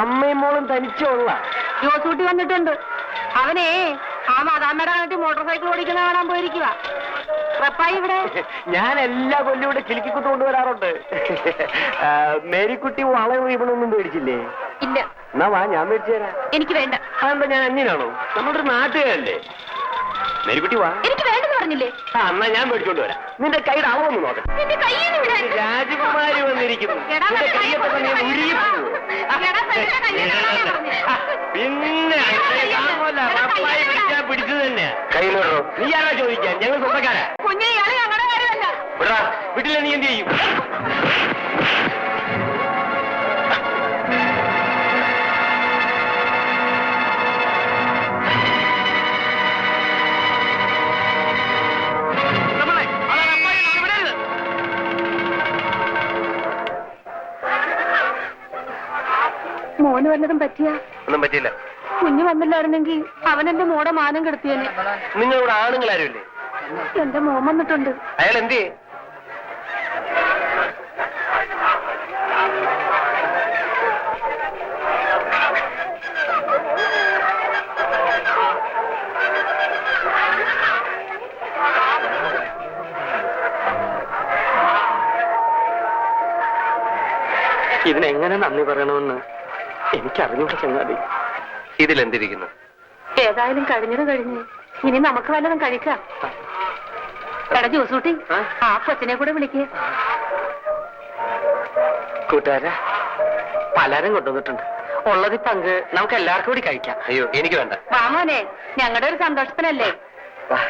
അമ്മയും മോളും തനിച്ചുള്ള ജോസൂട്ടി വന്നിട്ടുണ്ട്. അവനെ ആ മാതാമ്മയുടെ കാണിട്ട് മോട്ടോർ സൈക്കിൾ ഓടിക്കുന്ന കാണാൻ പോയിരിക്കുക. റപ്പായി ഇവിടെ. ഞാൻ എല്ലാ കൊല്ലം ഇവിടെ കിലുക്കിക്കുത്ത് കൊണ്ടുവരാറുണ്ട്. മേരിക്കുട്ടി വളയും ഇവണൊന്നും പേടിച്ചില്ലേ? ഇല്ല. എന്നാ വാ, ഞാൻ മേടിച്ചു തരാം. എനിക്ക് വേണ്ട. അതെന്താ, ഞാൻ അന്യനാണോ? നമ്മുടെ ഒരു നാട്ടുകാരല്ലേ. മേരിക്കുട്ടി വാ. എനിക്ക് വേണ്ടെന്ന് പറഞ്ഞില്ലേ? എന്നാ ഞാൻ മേടിച്ചോണ്ട് വരാം. നിന്റെ കൈയുടെ അളവൊന്ന് നോക്കാം. രാജകുമാരി വന്നിരിക്കുന്നു. നിന്റെ കയ്യൊക്കെ തന്നെ ഉരുകിപ്പോകും. പിന്നെ റപ്പായി പിടിച്ചാ പിടിച്ചത് തന്നെ. കയ്യിലോട്ടോ. നീ ആരാ ചോദിക്കാൻ? ഞങ്ങൾ സ്വന്തക്കാരാ. കുഞ്ഞെ, ഇയാള് ഞങ്ങളുടെ കാര്യമല്ല. വിടാ, വീട്ടിലെ നീ എന്ത് ചെയ്യും? മോന് വല്ലതും പറ്റിയ? ഒന്നും പറ്റിയില്ല. കുഞ്ഞു വന്നില്ലായിരുന്നെങ്കിൽ അവൻ എന്റെ മോടെ മാനം കെടുത്തിയേനെ. നിങ്ങളിവിടെ ആണുങ്ങളാരുമില്ലേ? എന്റെ മോൻ വന്നിട്ടുണ്ട്. അയാൾ എന്ത് ചെയ്യും? ഇതിനെങ്ങനെ നന്ദി പറയണമെന്ന് എനിക്കറിഞ്ഞൂടെ ചങ്ങാതി. ഇതിലെന്തിരിക്കുന്നു? ഏതായാലും കഴിഞ്ഞത് കഴിഞ്ഞ് ഇനി നമുക്ക് വല്ലതും കഴിക്കാം. എടാ ജോസൂട്ടി, ആ കൊച്ചിനെ കൂടെ വിളിക്കേ. കൂട്ടുകാരാ, പലരും കൊണ്ടുവന്നിട്ടുണ്ട്. ഉള്ളത് പങ്ക് നമുക്ക് എല്ലാവർക്കും കൂടി കഴിക്കാം. അയ്യോ, എനിക്ക് വേണ്ട. വാമോനെ, ഞങ്ങളുടെ ഒരു സന്തോഷത്തിനല്ലേ. വാ.